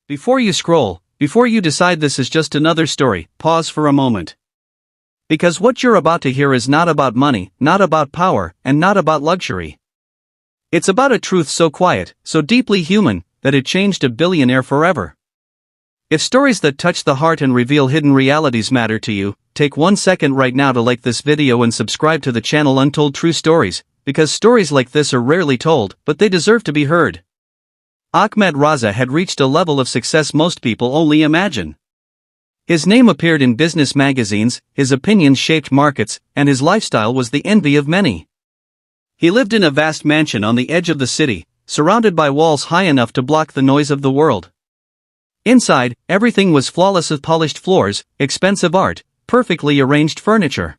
Before you scroll, before you decide this is just another story, pause for a moment. Because what you're about to hear is not about money, not about power, and not about luxury. It's about a truth so quiet, so deeply human, that it changed a billionaire forever. If stories that touch the heart and reveal hidden realities matter to you, take 1 second right now to like this video and subscribe to the channel Untold True Stories, because stories like this are rarely told, but they deserve to be heard. Ahmed Raza had reached a level of success most people only imagine. His name appeared in business magazines, his opinions shaped markets, and his lifestyle was the envy of many. He lived in a vast mansion on the edge of the city, surrounded by walls high enough to block the noise of the world. Inside, everything was flawless with polished floors, expensive art, perfectly arranged furniture.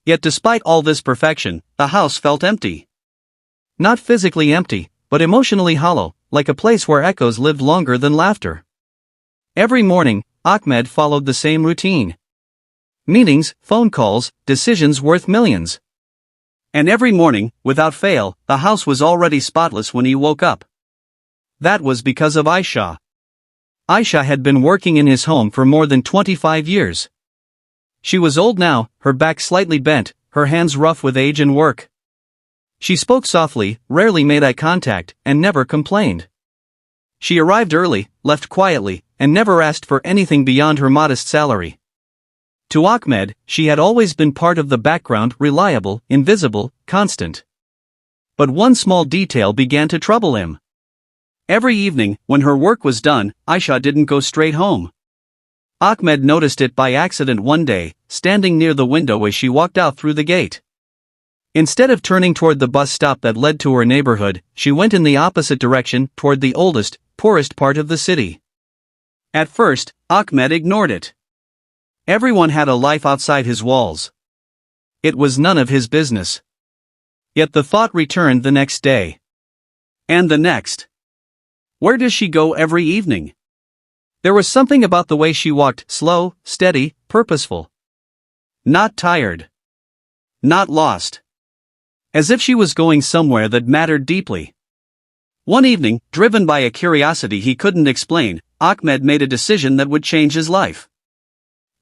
Yet despite all this perfection, the house felt empty. Not physically empty, but emotionally hollow, like a place where echoes lived longer than laughter. Every morning, Ahmed followed the same routine. Meetings, phone calls, decisions worth millions. And every morning, without fail, the house was already spotless when he woke up. That was because of Aisha. Aisha had been working in his home for more than 25 years. She was old now, her back slightly bent, her hands rough with age and work. She spoke softly, rarely made eye contact, and never complained. She arrived early, left quietly, and never asked for anything beyond her modest salary. To Ahmed, she had always been part of the background, reliable, invisible, constant. But one small detail began to trouble him. Every evening, when her work was done, Aisha didn't go straight home. Ahmed noticed it by accident one day, standing near the window as she walked out through the gate. Instead of turning toward the bus stop that led to her neighborhood, she went in the opposite direction, toward the oldest, poorest part of the city. At first, Ahmed ignored it. Everyone had a life outside his walls. It was none of his business. Yet the thought returned the next day. And the next. Where does she go every evening? There was something about the way she walked, slow, steady, purposeful. Not tired. Not lost. As if she was going somewhere that mattered deeply. One evening, driven by a curiosity he couldn't explain, Ahmed made a decision that would change his life.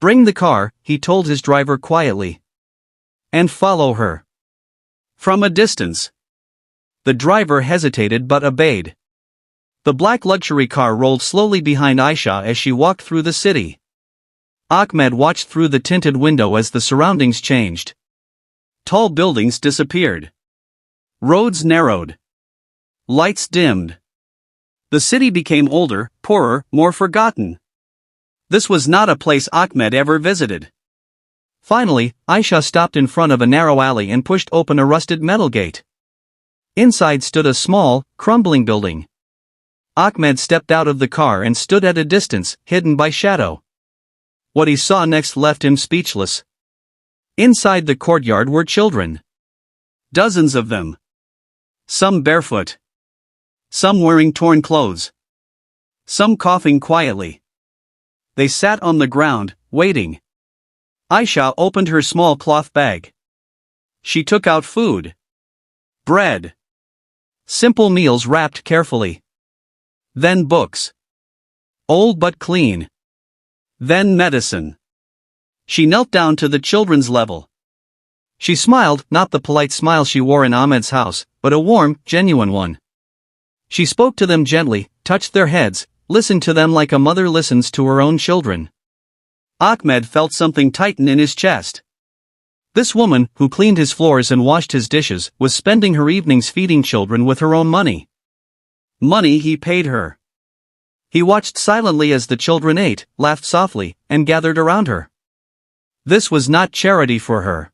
Bring the car, he told his driver quietly. And follow her. From a distance. The driver hesitated but obeyed. The black luxury car rolled slowly behind Aisha as she walked through the city. Ahmed watched through the tinted window as the surroundings changed. Tall buildings disappeared. Roads narrowed. Lights dimmed. The city became older, poorer, more forgotten. This was not a place Ahmed ever visited. Finally, Aisha stopped in front of a narrow alley and pushed open a rusted metal gate. Inside stood a small, crumbling building. Ahmed stepped out of the car and stood at a distance, hidden by shadow. What he saw next left him speechless. Inside the courtyard were children. Dozens of them. Some barefoot. Some wearing torn clothes. Some coughing quietly. They sat on the ground, waiting. Aisha opened her small cloth bag. She took out food. Bread. Simple meals wrapped carefully. Then books. Old but clean. Then medicine. She knelt down to the children's level. She smiled, not the polite smile she wore in Ahmed's house, but a warm, genuine one. She spoke to them gently, touched their heads, listened to them like a mother listens to her own children. Ahmed felt something tighten in his chest. This woman, who cleaned his floors and washed his dishes, was spending her evenings feeding children with her own money. Money he paid her. He watched silently as the children ate, laughed softly, and gathered around her. This was not charity for her.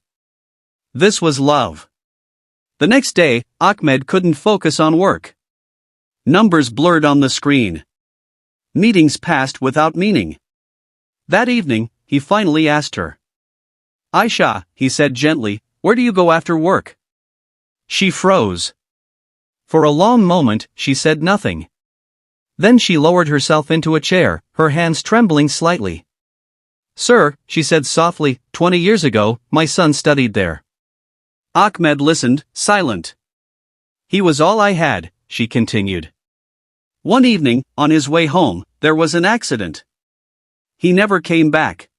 This was love. The next day, Ahmed couldn't focus on work. Numbers blurred on the screen. Meetings passed without meaning. That evening, he finally asked her. Aisha, he said gently, where do you go after work? She froze. For a long moment, she said nothing. Then she lowered herself into a chair, her hands trembling slightly. Sir, she said softly, 20 years ago, my son studied there. Ahmed listened, silent. He was all I had, she continued. One evening, on his way home, there was an accident. He never came back.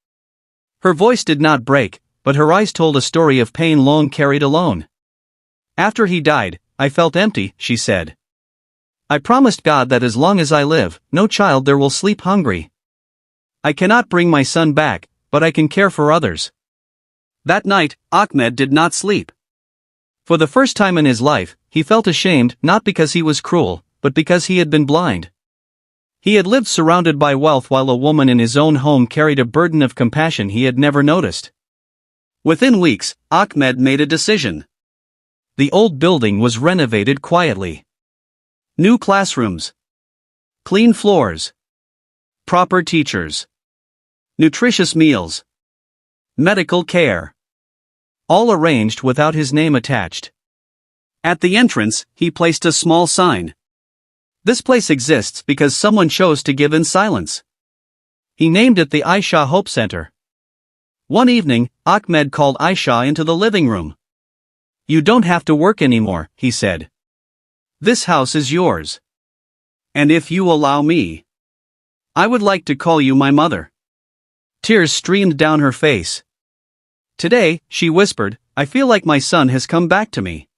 Her voice did not break, but her eyes told a story of pain long carried alone. After he died, I felt empty, she said. I promised God that as long as I live, no child there will sleep hungry. I cannot bring my son back, but I can care for others. That night, Ahmed did not sleep. For the first time in his life, he felt ashamed, not because he was cruel, but because he had been blind. He had lived surrounded by wealth while a woman in his own home carried a burden of compassion he had never noticed. Within weeks, Ahmed made a decision. The old building was renovated quietly. New classrooms. Clean floors. Proper teachers. Nutritious meals. Medical care. All arranged without his name attached. At the entrance, he placed a small sign. This place exists because someone chose to give in silence. He named it the Aisha Hope Center. One evening, Ahmed called Aisha into the living room. You don't have to work anymore, he said. This house is yours. And if you allow me, I would like to call you my mother. Tears streamed down her face. Today, she whispered, I feel like my son has come back to me.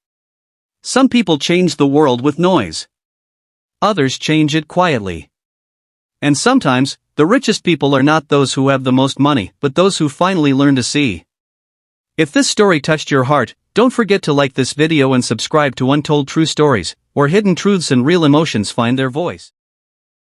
Some people change the world with noise. Others change it quietly. And sometimes, the richest people are not those who have the most money, but those who finally learn to see. If this story touched your heart, don't forget to like this video and subscribe to Untold True Stories, where hidden truths and real emotions find their voice.